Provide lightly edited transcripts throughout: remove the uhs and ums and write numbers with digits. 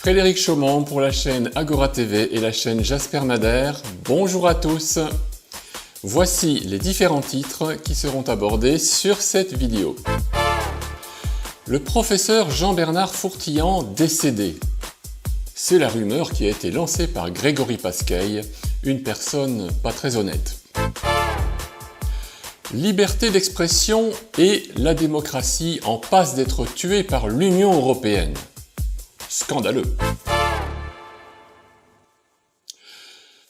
Frédéric Chaumont pour la chaîne Agora TV et la chaîne Jasper Madère. Bonjour à tous. Voici les différents titres qui seront abordés sur cette vidéo. Le professeur Jean-Bernard Fourtillant décédé. C'est la rumeur qui a été lancée par Grégory Pasquet, une personne pas très honnête. Liberté d'expression et la démocratie en passe d'être tuée par l'Union européenne. Scandaleux.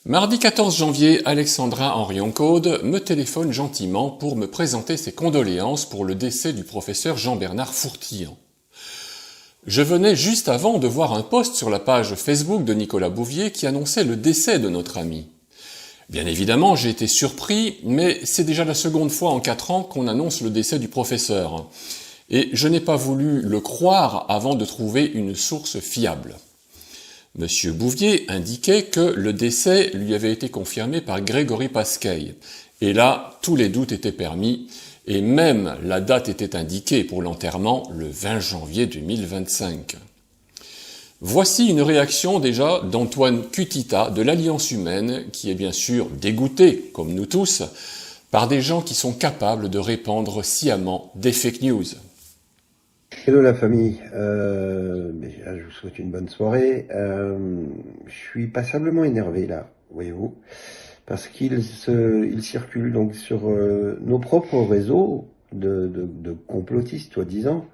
Mardi 14 janvier, Alexandra Henrion-Caude me téléphone gentiment pour me présenter ses condoléances pour le décès du professeur Jean-Bernard Fourtillant. Je venais juste avant de voir un post sur la page Facebook de Nicolas Bouvier qui annonçait le décès de notre ami. Bien évidemment, j'ai été surpris, mais c'est déjà la seconde fois en 4 ans qu'on annonce le décès du professeur. Et je n'ai pas voulu le croire avant de trouver une source fiable. Monsieur Bouvier indiquait que le décès lui avait été confirmé par Grégory Pasquet. Et là, tous les doutes étaient permis, et même la date était indiquée pour l'enterrement, le 20 janvier 2025. Voici une réaction déjà d'Antoine Cutita de l'Alliance Humaine, qui est bien sûr dégoûté, comme nous tous, par des gens qui sont capables de répandre sciemment des fake news. Hello la famille, je vous souhaite une bonne soirée. Je suis passablement énervé là, voyez-vous, parce qu'il circule donc sur nos propres réseaux de complotistes soi-disant,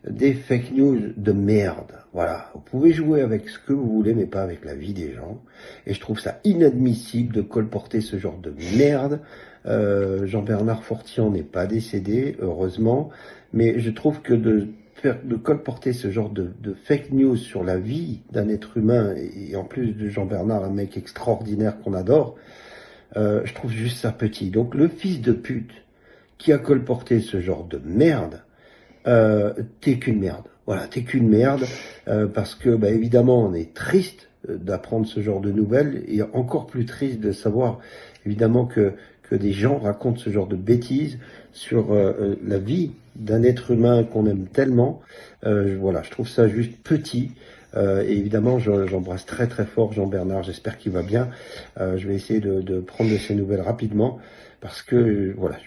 des fake news de merde. Voilà, vous pouvez jouer avec ce que vous voulez, mais pas avec la vie des gens. Et je trouve ça inadmissible de colporter ce genre de merde. Jean-Bernard Fourtillant n'est pas décédé, heureusement, mais je trouve que de colporter ce genre de fake news sur la vie d'un être humain, et en plus de Jean-Bernard, un mec extraordinaire qu'on adore, je trouve juste ça petit. Donc le fils de pute qui a colporté ce genre de merde, t'es qu'une merde. Voilà, t'es qu'une merde, parce que évidemment on est triste d'apprendre ce genre de nouvelles, et encore plus triste de savoir évidemment que des gens racontent ce genre de bêtises sur la vie d'un être humain qu'on aime tellement. Voilà, je trouve ça juste petit. Et évidemment, j'embrasse très très fort Jean-Bernard, j'espère qu'il va bien. Je vais essayer de prendre de ses nouvelles rapidement, parce que voilà,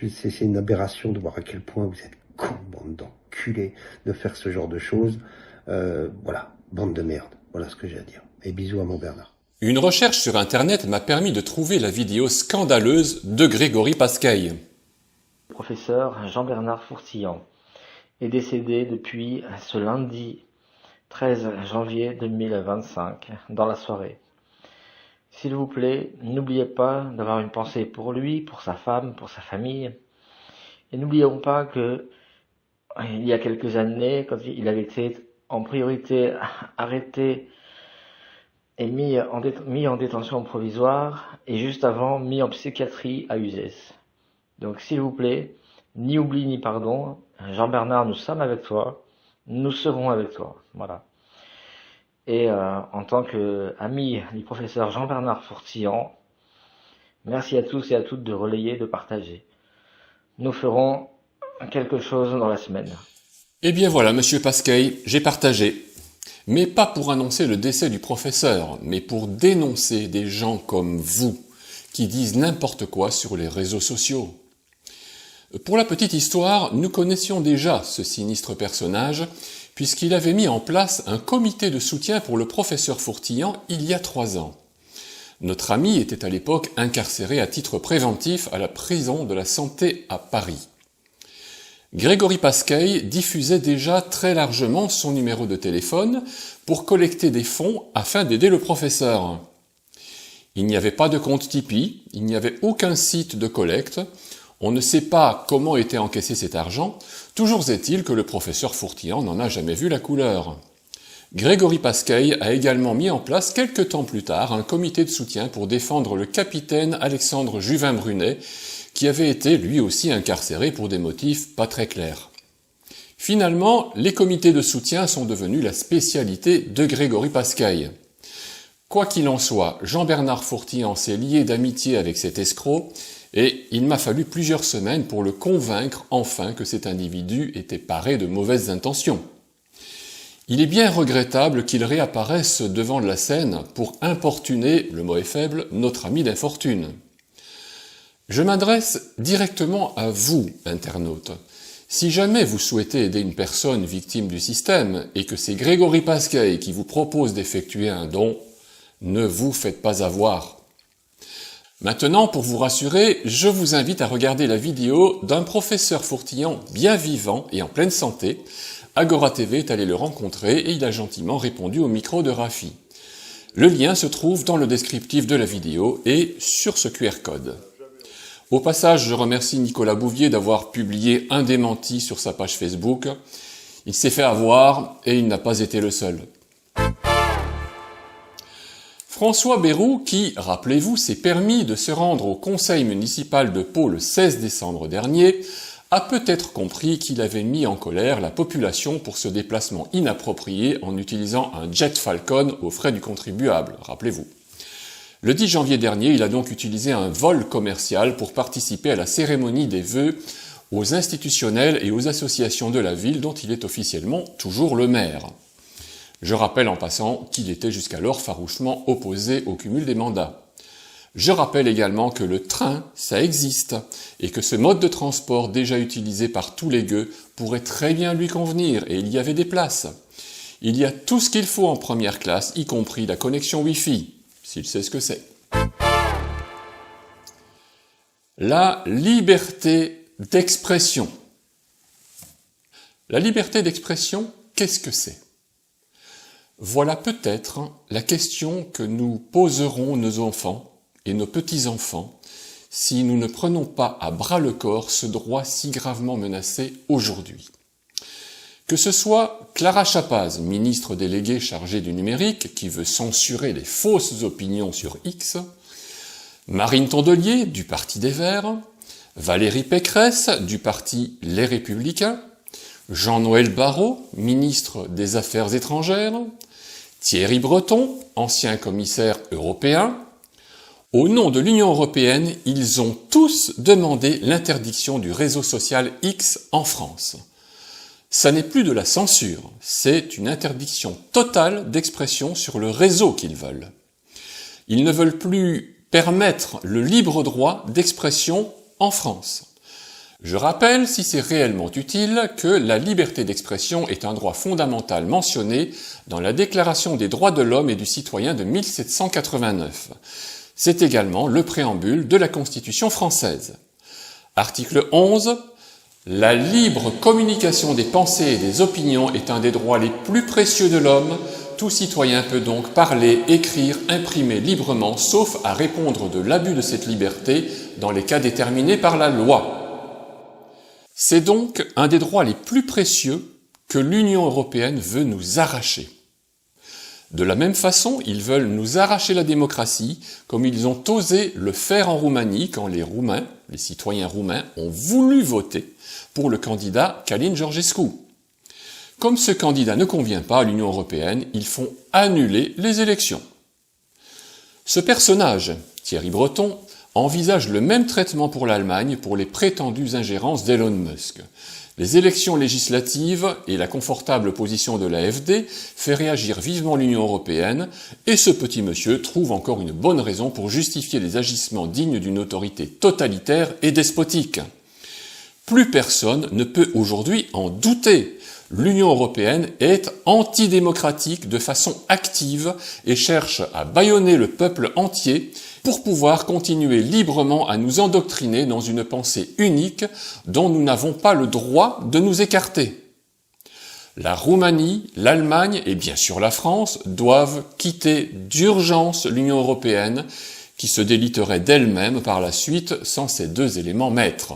c'est une aberration de voir à quel point vous êtes con, bande d'enculés, de faire ce genre de choses. Voilà, bande de merde, voilà ce que j'ai à dire. Et bisous à mon Bernard. Une recherche sur Internet m'a permis de trouver la vidéo scandaleuse de Grégory Pasquet. Le professeur Jean-Bernard Fourtillant est décédé depuis ce lundi 13 janvier 2025, dans la soirée. S'il vous plaît, n'oubliez pas d'avoir une pensée pour lui, pour sa femme, pour sa famille. Et n'oublions pas que, il y a quelques années, quand il avait été en priorité arrêté et mis en détention provisoire, et juste avant mis en psychiatrie à Uzès. Donc s'il vous plaît, ni oubli ni pardon, Jean-Bernard, nous sommes avec toi, nous serons avec toi, voilà. Et en tant qu'ami du professeur Jean-Bernard Fourtillant, merci à tous et à toutes de relayer, de partager. Nous ferons quelque chose dans la semaine. Eh bien voilà, monsieur Pasquet, j'ai partagé. Mais pas pour annoncer le décès du professeur, mais pour dénoncer des gens comme vous, qui disent n'importe quoi sur les réseaux sociaux. Pour la petite histoire, nous connaissions déjà ce sinistre personnage, puisqu'il avait mis en place un comité de soutien pour le professeur Fourtillant il y a 3 ans. Notre ami était à l'époque incarcéré à titre préventif à la prison de la Santé à Paris. Grégory Pasquet diffusait déjà très largement son numéro de téléphone pour collecter des fonds afin d'aider le professeur. Il n'y avait pas de compte Tipeee, il n'y avait aucun site de collecte, on ne sait pas comment était encaissé cet argent, toujours est-il que le professeur Fourtillant n'en a jamais vu la couleur. Grégory Pasquet a également mis en place quelque temps plus tard un comité de soutien pour défendre le capitaine Alexandre Juvin-Brunet, qui avait été lui aussi incarcéré pour des motifs pas très clairs. Finalement, les comités de soutien sont devenus la spécialité de Grégory Pasquet. Quoi qu'il en soit, Jean-Bernard Fourtillant s'est lié d'amitié avec cet escroc, et il m'a fallu plusieurs semaines pour le convaincre enfin que cet individu était paré de mauvaises intentions. Il est bien regrettable qu'il réapparaisse devant la scène pour importuner, le mot est faible, notre ami d'infortune. Je m'adresse directement à vous, internautes. Si jamais vous souhaitez aider une personne victime du système et que c'est Grégory Pasquet qui vous propose d'effectuer un don, ne vous faites pas avoir. Maintenant, pour vous rassurer, je vous invite à regarder la vidéo d'un professeur Fourtillant bien vivant et en pleine santé. Agora TV est allé le rencontrer et il a gentiment répondu au micro de Rafi. Le lien se trouve dans le descriptif de la vidéo et sur ce QR code. Au passage, je remercie Nicolas Bouvier d'avoir publié un démenti sur sa page Facebook. Il s'est fait avoir et il n'a pas été le seul. François Bayrou, qui, rappelez-vous, s'est permis de se rendre au conseil municipal de Pau le 16 décembre dernier, a peut-être compris qu'il avait mis en colère la population pour ce déplacement inapproprié en utilisant un jet Falcon aux frais du contribuable, rappelez-vous. Le 10 janvier dernier, il a donc utilisé un vol commercial pour participer à la cérémonie des vœux aux institutionnels et aux associations de la ville dont il est officiellement toujours le maire. Je rappelle en passant qu'il était jusqu'alors farouchement opposé au cumul des mandats. Je rappelle également que le train, ça existe, et que ce mode de transport déjà utilisé par tous les gueux pourrait très bien lui convenir, et il y avait des places. Il y a tout ce qu'il faut en première classe, y compris la connexion Wi-Fi, s'il sait ce que c'est. La liberté d'expression. La liberté d'expression, qu'est-ce que c'est ? Voilà peut-être la question que nous poserons nos enfants et nos petits-enfants si nous ne prenons pas à bras-le-corps ce droit si gravement menacé aujourd'hui. Que ce soit Clara Chapaz, ministre déléguée chargée du numérique, qui veut censurer les fausses opinions sur X, Marine Tondelier, du Parti des Verts, Valérie Pécresse, du Parti Les Républicains, Jean-Noël Barrot, ministre des Affaires étrangères, Thierry Breton, ancien commissaire européen. Au nom de l'Union européenne, ils ont tous demandé l'interdiction du réseau social X en France. Ça n'est plus de la censure, c'est une interdiction totale d'expression sur le réseau qu'ils veulent. Ils ne veulent plus permettre le libre droit d'expression en France. Je rappelle, si c'est réellement utile, que la liberté d'expression est un droit fondamental mentionné dans la Déclaration des droits de l'homme et du citoyen de 1789. C'est également le préambule de la Constitution française. Article 11. La libre communication des pensées et des opinions est un des droits les plus précieux de l'homme. Tout citoyen peut donc parler, écrire, imprimer librement, sauf à répondre de l'abus de cette liberté dans les cas déterminés par la loi. C'est donc un des droits les plus précieux que l'Union européenne veut nous arracher. De la même façon, ils veulent nous arracher la démocratie, comme ils ont osé le faire en Roumanie quand les citoyens roumains, ont voulu voter pour le candidat Călin Georgescu. Comme ce candidat ne convient pas à l'Union européenne, ils font annuler les élections. Ce personnage, Thierry Breton, envisage le même traitement pour l'Allemagne pour les prétendues ingérences d'Elon Musk. Les élections législatives et la confortable position de l'AfD fait réagir vivement l'Union européenne et ce petit monsieur trouve encore une bonne raison pour justifier les agissements dignes d'une autorité totalitaire et despotique. Plus personne ne peut aujourd'hui en douter. L'Union européenne est antidémocratique de façon active et cherche à bâillonner le peuple entier pour pouvoir continuer librement à nous endoctriner dans une pensée unique dont nous n'avons pas le droit de nous écarter. La Roumanie, l'Allemagne et bien sûr la France doivent quitter d'urgence l'Union européenne qui se déliterait d'elle-même par la suite sans ces deux éléments maîtres.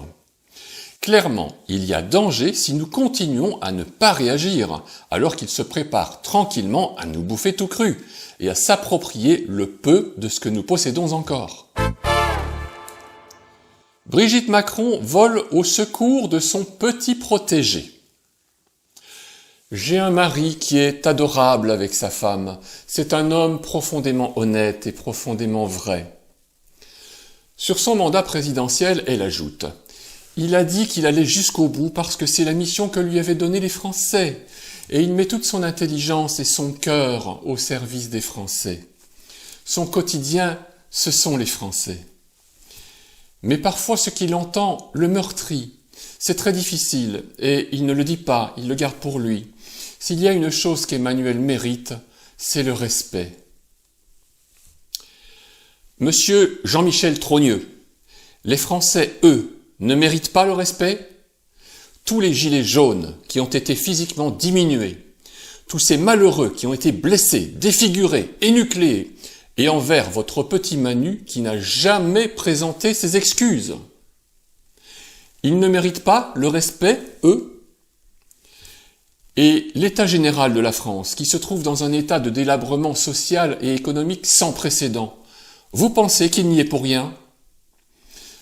Clairement, il y a danger si nous continuons à ne pas réagir, alors qu'ils se préparent tranquillement à nous bouffer tout cru et à s'approprier le peu de ce que nous possédons encore. Brigitte Macron vole au secours de son petit protégé. J'ai un mari qui est adorable avec sa femme. C'est un homme profondément honnête et profondément vrai. Sur son mandat présidentiel, elle ajoute « Il a dit qu'il allait jusqu'au bout parce que c'est la mission que lui avaient donnée les Français. et il met toute son intelligence et son cœur au service des Français. Son quotidien, ce sont les Français. Mais parfois ce qu'il entend le meurtrit. C'est très difficile et il ne le dit pas, il le garde pour lui. S'il y a une chose qu'Emmanuel mérite, c'est le respect. Monsieur Jean-Michel Trogneux, les Français, eux, ne méritent pas le respect? Tous les gilets jaunes qui ont été physiquement diminués, tous ces malheureux qui ont été blessés, défigurés, énucléés, et envers votre petit Manu qui n'a jamais présenté ses excuses. Ils ne méritent pas le respect, eux? Et l'état général de la France, qui se trouve dans un état de délabrement social et économique sans précédent, vous pensez qu'il n'y est pour rien?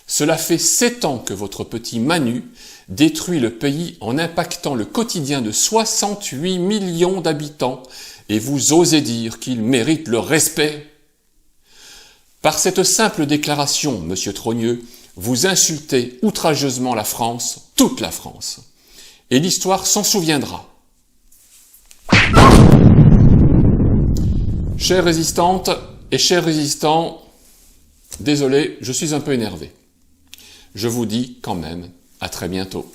Cela fait 7 ans que votre petit Manu détruit le pays en impactant le quotidien de 68 millions d'habitants et vous osez dire qu'il mérite le respect? Par cette simple déclaration, monsieur Trogneux, vous insultez outrageusement la France, toute la France. Et l'histoire s'en souviendra. Chères résistantes et chers résistants, désolé, je suis un peu énervé. Je vous dis quand même à très bientôt.